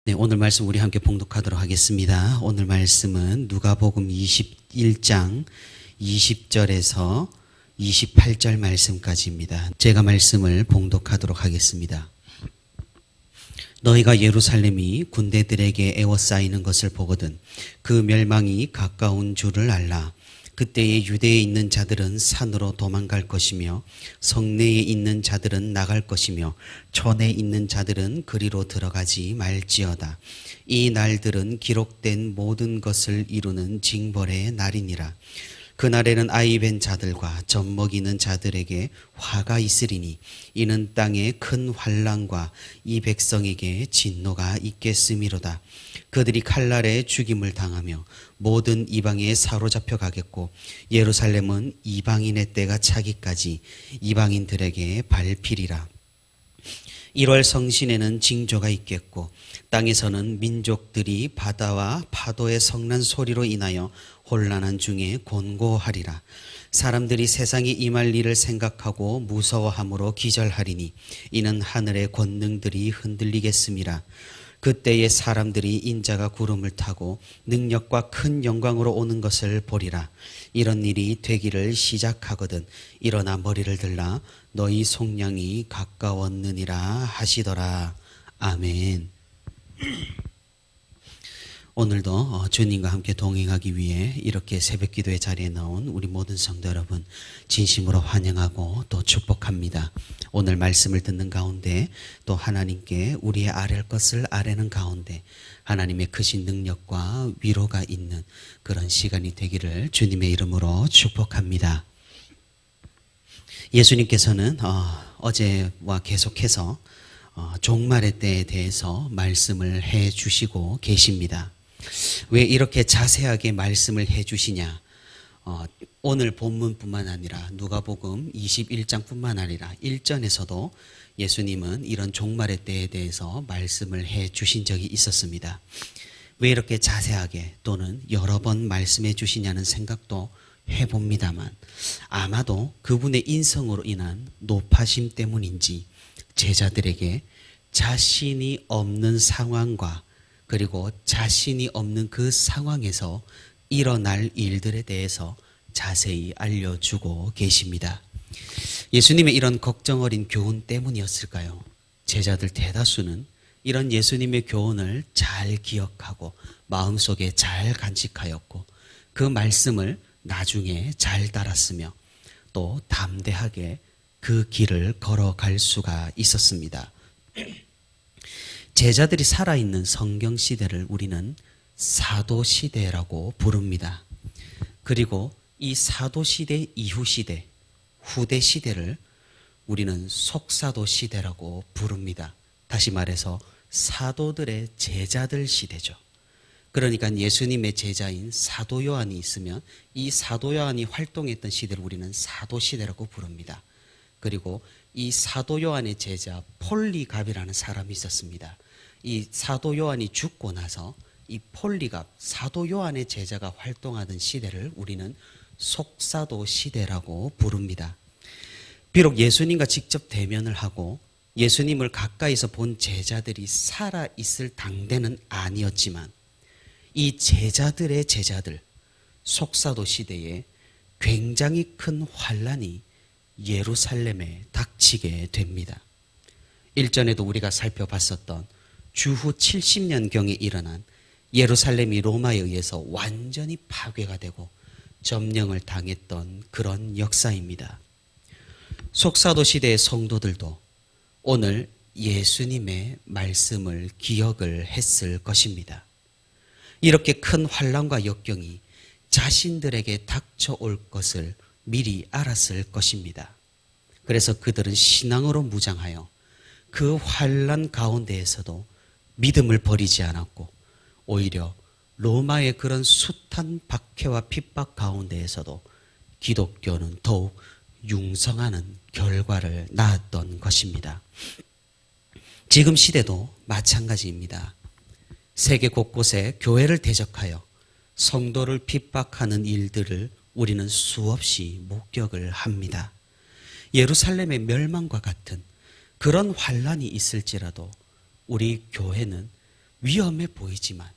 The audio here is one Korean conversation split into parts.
네, 오늘 말씀 우리 함께 봉독하도록 하겠습니다. 오늘 말씀은 누가복음 21장 20절에서 28절 말씀까지입니다. 제가 말씀을 봉독하도록 하겠습니다. 너희가 예루살렘이 군대들에게 에워싸이는 것을 보거든 그 멸망이 가까운 줄을 알라. 그때에 유대에 있는 자들은 산으로 도망갈 것이며 성내에 있는 자들은 나갈 것이며 촌에 있는 자들은 그리로 들어가지 말지어다. 이 날들은 기록된 모든 것을 이루는 징벌의 날이니라. 그날에는 아이 뵌 자들과 젖 먹이는 자들에게 화가 있으리니 이는 땅에 큰 환난과 이 백성에게 진노가 있겠음이로다. 그들이 칼날에 죽임을 당하며 모든 이방에 사로잡혀 가겠고 예루살렘은 이방인의 때가 차기까지 이방인들에게 밟히리라. 1월 성신에는 징조가 있겠고 땅에서는 민족들이 바다와 파도의 성난 소리로 인하여 혼란한 중에 곤고하리라. 사람들이 세상이 임할 일을 생각하고 무서워함으로 기절하리니 이는 하늘의 권능들이 흔들리겠음이라. 그때에 사람들이 인자가 구름을 타고 능력과 큰 영광으로 오는 것을 보리라. 이런 일이 되기를 시작하거든 일어나 머리를 들라 너희 속량이 가까웠느니라 하시더라. 아멘. 오늘도 주님과 함께 동행하기 위해 이렇게 새벽기도의 자리에 나온 우리 모든 성도 여러분 진심으로 환영하고 또 축복합니다. 오늘 말씀을 듣는 가운데 또 하나님께 우리의 아랠 것을 아뢰는 가운데 하나님의 크신 능력과 위로가 있는 그런 시간이 되기를 주님의 이름으로 축복합니다. 예수님께서는 어제와 계속해서 종말의 때에 대해서 말씀을 해 주시고 계십니다. 왜 이렇게 자세하게 말씀을 해 주시냐? 오늘 본문뿐만 아니라 누가복음 21장뿐만 아니라 1전에서도 예수님은 이런 종말의 때에 대해서 말씀을 해 주신 적이 있었습니다. 왜 이렇게 자세하게 또는 여러 번 말씀해 주시냐는 생각도 해봅니다만 아마도 그분의 인성으로 인한 높아심 때문인지 제자들에게 자신이 없는 상황과 그리고 자신이 없는 그 상황에서 일어날 일들에 대해서 자세히 알려주고 계십니다. 예수님의 이런 걱정 어린 교훈 때문이었을까요? 제자들 대다수는 이런 예수님의 교훈을 잘 기억하고 마음속에 잘 간직하였고 그 말씀을 나중에 잘 따랐으며 또 담대하게 그 길을 걸어갈 수가 있었습니다. 제자들이 살아있는 성경시대를 우리는 사도시대라고 부릅니다. 그리고 이 사도시대 이후 시대, 후대시대를 우리는 속사도시대라고 부릅니다. 다시 말해서 사도들의 제자들 시대죠. 그러니까 예수님의 제자인 사도 요한이 있으면 이 사도 요한이 활동했던 시대를 우리는 사도시대라고 부릅니다. 그리고 이 사도 요한의 제자 폴리갑이라는 사람이 있었습니다. 이 사도 요한이 죽고 나서 이 폴리갑 사도 요한의 제자가 활동하던 시대를 우리는 속사도 시대라고 부릅니다. 비록 예수님과 직접 대면을 하고 예수님을 가까이서 본 제자들이 살아있을 당대는 아니었지만 이 제자들의 제자들 속사도 시대에 굉장히 큰 환란이 예루살렘에 닥치게 됩니다. 일전에도 우리가 살펴봤었던 주후 70년경에 일어난 예루살렘이 로마에 의해서 완전히 파괴가 되고 점령을 당했던 그런 역사입니다. 속사도 시대의 성도들도 오늘 예수님의 말씀을 기억을 했을 것입니다. 이렇게 큰 환난과 역경이 자신들에게 닥쳐올 것을 미리 알았을 것입니다. 그래서 그들은 신앙으로 무장하여 그 환난 가운데에서도 믿음을 버리지 않았고 오히려 로마의 그런 숱한 박해와 핍박 가운데에서도 기독교는 더욱 융성하는 결과를 낳았던 것입니다. 지금 시대도 마찬가지입니다. 세계 곳곳에 교회를 대적하여 성도를 핍박하는 일들을 우리는 수없이 목격을 합니다. 예루살렘의 멸망과 같은 그런 환란이 있을지라도 우리 교회는 위험해 보이지만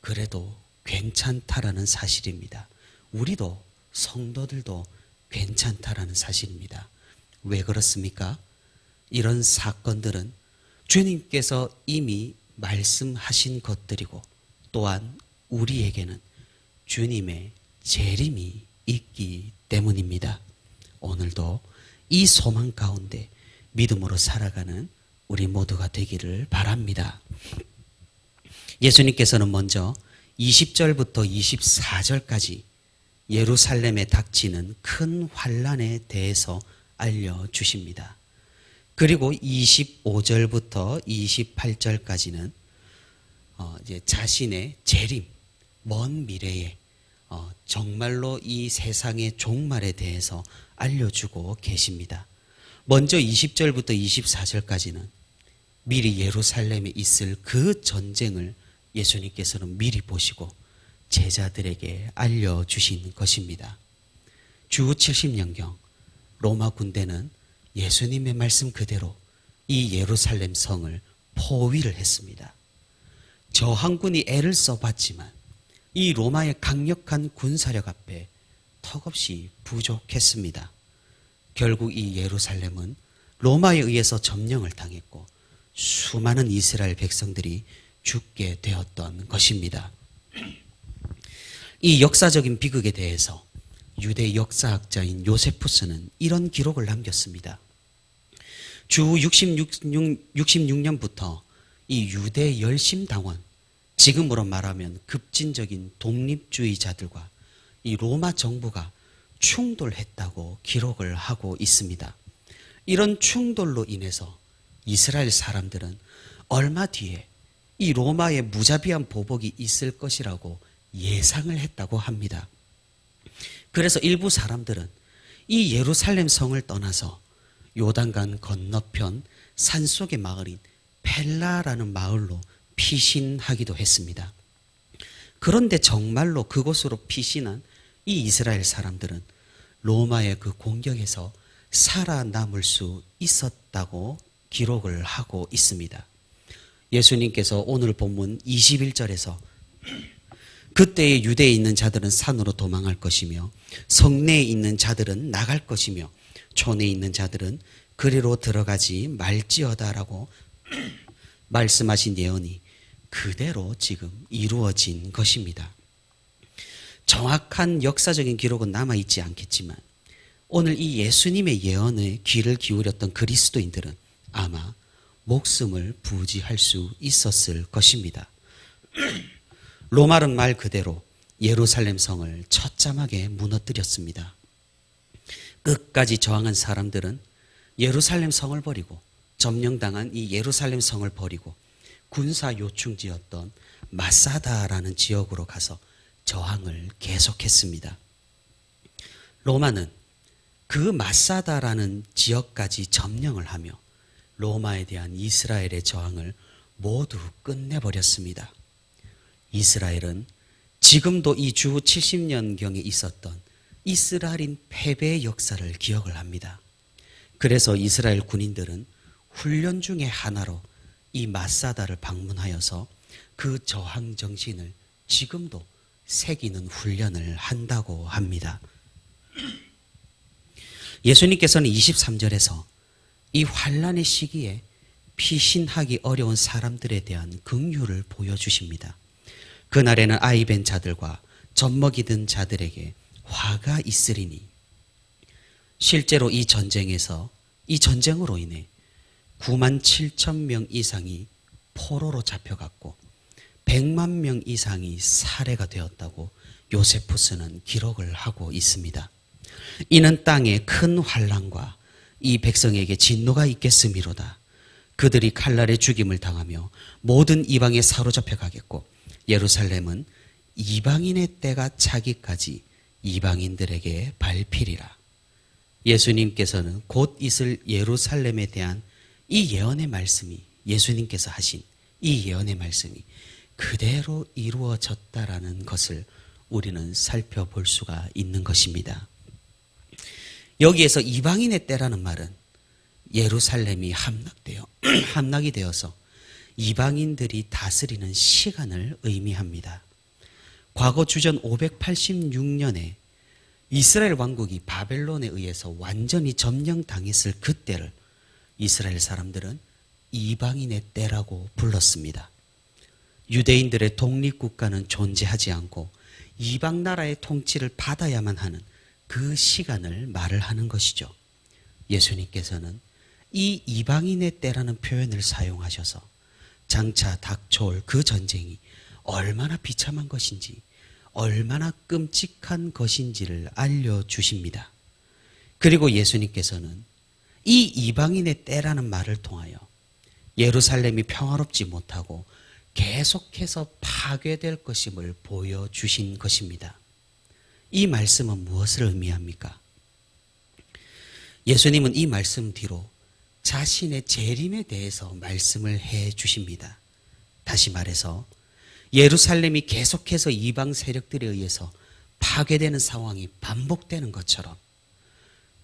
그래도 괜찮다라는 사실입니다. 우리도 성도들도 괜찮다라는 사실입니다. 왜 그렇습니까? 이런 사건들은 주님께서 이미 말씀하신 것들이고 또한 우리에게는 주님의 재림이 있기 때문입니다. 오늘도 이 소망 가운데 믿음으로 살아가는 우리 모두가 되기를 바랍니다. 예수님께서는 먼저 20절부터 24절까지 예루살렘에 닥치는 큰 환난에 대해서 알려주십니다. 그리고 25절부터 28절까지는 이제 자신의 재림, 먼 미래에 정말로 이 세상의 종말에 대해서 알려주고 계십니다. 먼저 20절부터 24절까지는 미리 예루살렘에 있을 그 전쟁을 예수님께서는 미리 보시고 제자들에게 알려주신 것입니다. 주 70년경 로마 군대는 예수님의 말씀 그대로 이 예루살렘 성을 포위를 했습니다. 저항군이 애를 써봤지만 이 로마의 강력한 군사력 앞에 턱없이 부족했습니다. 결국 이 예루살렘은 로마에 의해서 점령을 당했고 수많은 이스라엘 백성들이 죽게 되었던 것입니다. 이 역사적인 비극에 대해서 유대 역사학자인 요세푸스는 이런 기록을 남겼습니다. 주 66년부터 이 유대 열심당원, 지금으로 말하면 급진적인 독립주의자들과 이 로마 정부가 충돌했다고 기록을 하고 있습니다. 이런 충돌로 인해서 이스라엘 사람들은 얼마 뒤에 이 로마의 무자비한 보복이 있을 것이라고 예상을 했다고 합니다. 그래서 일부 사람들은 이 예루살렘 성을 떠나서 요단강 건너편 산속의 마을인 펠라라는 마을로 피신하기도 했습니다. 그런데 정말로 그곳으로 피신한 이 이스라엘 사람들은 로마의 그 공격에서 살아남을 수 있었다고 기록을 하고 있습니다. 예수님께서 오늘 본문 21절에서 그때의 유대에 있는 자들은 산으로 도망할 것이며 성내에 있는 자들은 나갈 것이며 촌에 있는 자들은 그리로 들어가지 말지어다라고 말씀하신 예언이 그대로 지금 이루어진 것입니다. 정확한 역사적인 기록은 남아있지 않겠지만 오늘 이 예수님의 예언에 귀를 기울였던 그리스도인들은 아마 목숨을 부지할 수 있었을 것입니다. 로마는 말 그대로 예루살렘 성을 처참하게 무너뜨렸습니다. 끝까지 저항한 사람들은 예루살렘 성을 버리고 점령당한 이 예루살렘 성을 버리고 군사 요충지였던 마사다라는 지역으로 가서 저항을 계속했습니다. 로마는 그 마사다라는 지역까지 점령을 하며 로마에 대한 이스라엘의 저항을 모두 끝내버렸습니다. 이스라엘은 지금도 이 주 70년경에 있었던 이스라엘인 패배의 역사를 기억을 합니다. 그래서 이스라엘 군인들은 훈련 중의 하나로 이 마사다를 방문하여서 그 저항 정신을 지금도 새기는 훈련을 한다고 합니다. 예수님께서는 23절에서 이 환난의 시기에 피신하기 어려운 사람들에 대한 긍휼을 보여주십니다. 그날에는 아이 벤 자들과 젖먹이 든 자들에게 화가 있으리니 실제로 이 전쟁으로 인해 9만 7천 명 이상이 포로로 잡혀갔고 100만 명 이상이 살해가 되었다고 요세푸스는 기록을 하고 있습니다. 이는 땅에 큰 환난과 이 백성에게 진노가 있겠음이로다. 그들이 칼날에 죽임을 당하며 모든 이방에 사로잡혀 가겠고 예루살렘은 이방인의 때가 차기까지 이방인들에게 밟히리라. 예수님께서는 곧 있을 예루살렘에 대한 이 예언의 말씀이 예수님께서 하신 이 예언의 말씀이 그대로 이루어졌다라는 것을 우리는 살펴볼 수가 있는 것입니다. 여기에서 이방인의 때라는 말은 예루살렘이 함락이 되어서 이방인들이 다스리는 시간을 의미합니다. 과거 주전 586년에 이스라엘 왕국이 바벨론에 의해서 완전히 점령당했을 그때를 이스라엘 사람들은 이방인의 때라고 불렀습니다. 유대인들의 독립국가는 존재하지 않고 이방 나라의 통치를 받아야만 하는 그 시간을 말을 하는 것이죠. 예수님께서는 이 이방인의 때라는 표현을 사용하셔서 장차 닥쳐올 그 전쟁이 얼마나 비참한 것인지, 얼마나 끔찍한 것인지를 알려주십니다. 그리고 예수님께서는 이 이방인의 때라는 말을 통하여 예루살렘이 평화롭지 못하고 계속해서 파괴될 것임을 보여주신 것입니다. 이 말씀은 무엇을 의미합니까? 예수님은 이 말씀 뒤로 자신의 재림에 대해서 말씀을 해 주십니다. 다시 말해서 예루살렘이 계속해서 이방 세력들에 의해서 파괴되는 상황이 반복되는 것처럼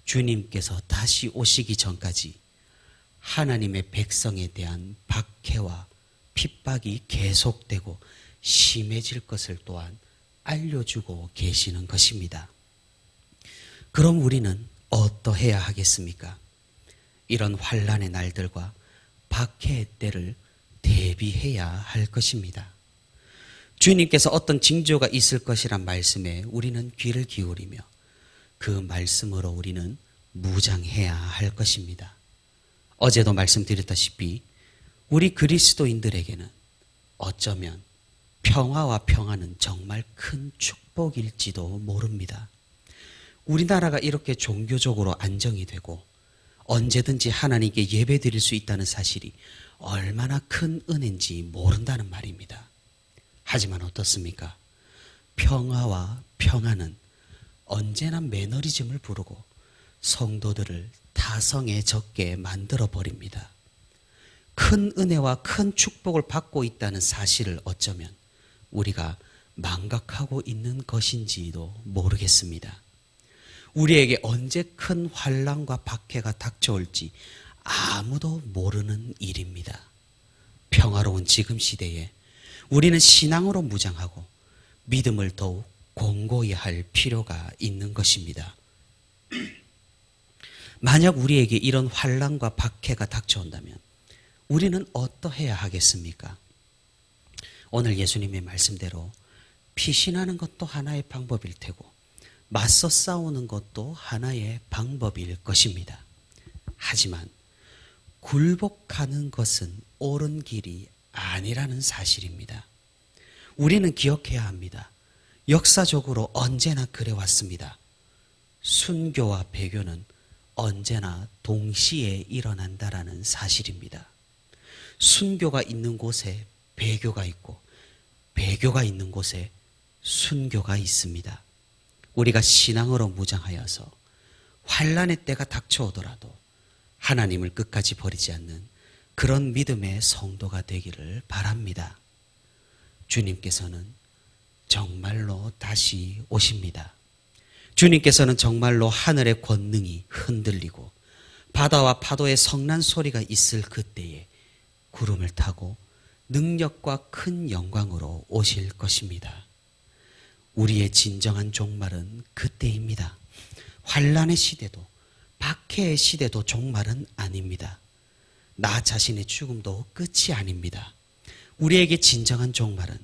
주님께서 다시 오시기 전까지 하나님의 백성에 대한 박해와 핍박이 계속되고 심해질 것을 또한 알려주고 계시는 것입니다. 그럼 우리는 어떠해야 하겠습니까? 이런 환난의 날들과 박해의 때를 대비해야 할 것입니다. 주님께서 어떤 징조가 있을 것이란 말씀에 우리는 귀를 기울이며 그 말씀으로 우리는 무장해야 할 것입니다. 어제도 말씀드렸다시피 우리 그리스도인들에게는 어쩌면 평화와 평안은 정말 큰 축복일지도 모릅니다. 우리나라가 이렇게 종교적으로 안정이 되고 언제든지 하나님께 예배드릴 수 있다는 사실이 얼마나 큰 은혜인지 모른다는 말입니다. 하지만 어떻습니까? 평화와 평안은 언제나 매너리즘을 부르고 성도들을 타성에 적게 만들어버립니다. 큰 은혜와 큰 축복을 받고 있다는 사실을 어쩌면 우리가 망각하고 있는 것인지도 모르겠습니다. 우리에게 언제 큰 환난과 박해가 닥쳐올지 아무도 모르는 일입니다. 평화로운 지금 시대에 우리는 신앙으로 무장하고 믿음을 더욱 공고히 할 필요가 있는 것입니다. 만약 우리에게 이런 환난과 박해가 닥쳐온다면 우리는 어떠해야 하겠습니까? 오늘 예수님의 말씀대로 피신하는 것도 하나의 방법일 테고 맞서 싸우는 것도 하나의 방법일 것입니다. 하지만 굴복하는 것은 옳은 길이 아니라는 사실입니다. 우리는 기억해야 합니다. 역사적으로 언제나 그래왔습니다. 순교와 배교는 언제나 동시에 일어난다라는 사실입니다. 순교가 있는 곳에 배교가 있고 배교가 있는 곳에 순교가 있습니다. 우리가 신앙으로 무장하여서 환난의 때가 닥쳐오더라도 하나님을 끝까지 버리지 않는 그런 믿음의 성도가 되기를 바랍니다. 주님께서는 정말로 다시 오십니다. 주님께서는 정말로 하늘의 권능이 흔들리고 바다와 파도의 성난 소리가 있을 그때에 구름을 타고 능력과 큰 영광으로 오실 것입니다. 우리의 진정한 종말은 그때입니다. 환난의 시대도 박해의 시대도 종말은 아닙니다. 나 자신의 죽음도 끝이 아닙니다. 우리에게 진정한 종말은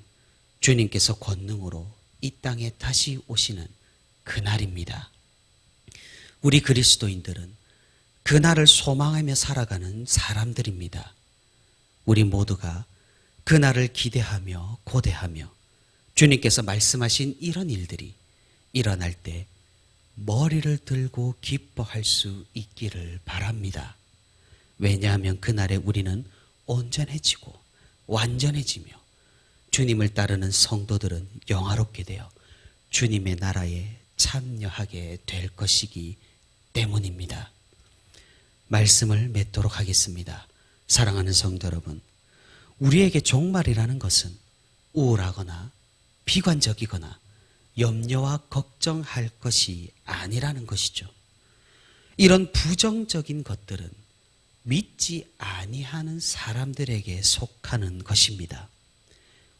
주님께서 권능으로 이 땅에 다시 오시는 그날입니다. 우리 그리스도인들은 그날을 소망하며 살아가는 사람들입니다. 우리 모두가 그날을 기대하며 고대하며 주님께서 말씀하신 이런 일들이 일어날 때 머리를 들고 기뻐할 수 있기를 바랍니다. 왜냐하면 그날에 우리는 온전해지고 완전해지며 주님을 따르는 성도들은 영화롭게 되어 주님의 나라에 참여하게 될 것이기 때문입니다. 말씀을 맺도록 하겠습니다. 사랑하는 성도 여러분, 우리에게 종말이라는 것은 우울하거나 비관적이거나 염려와 걱정할 것이 아니라는 것이죠. 이런 부정적인 것들은 믿지 아니하는 사람들에게 속하는 것입니다.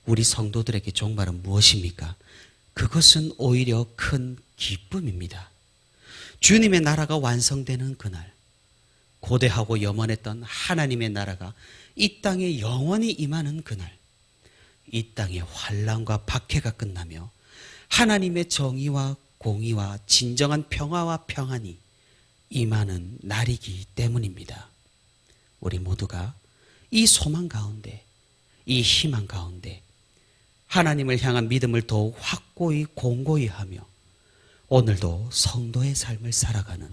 우리 성도들에게 종말은 무엇입니까? 그것은 오히려 큰 기쁨입니다. 주님의 나라가 완성되는 그날, 고대하고 염원했던 하나님의 나라가 이 땅에 영원히 임하는 그날, 이 땅의 환난과 박해가 끝나며 하나님의 정의와 공의와 진정한 평화와 평안이 임하는 날이기 때문입니다. 우리 모두가 이 소망 가운데, 이 희망 가운데 하나님을 향한 믿음을 더욱 확고히 공고히 하며 오늘도 성도의 삶을 살아가는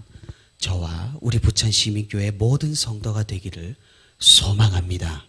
저와 우리 부천시민교회 모든 성도가 되기를 소망합니다.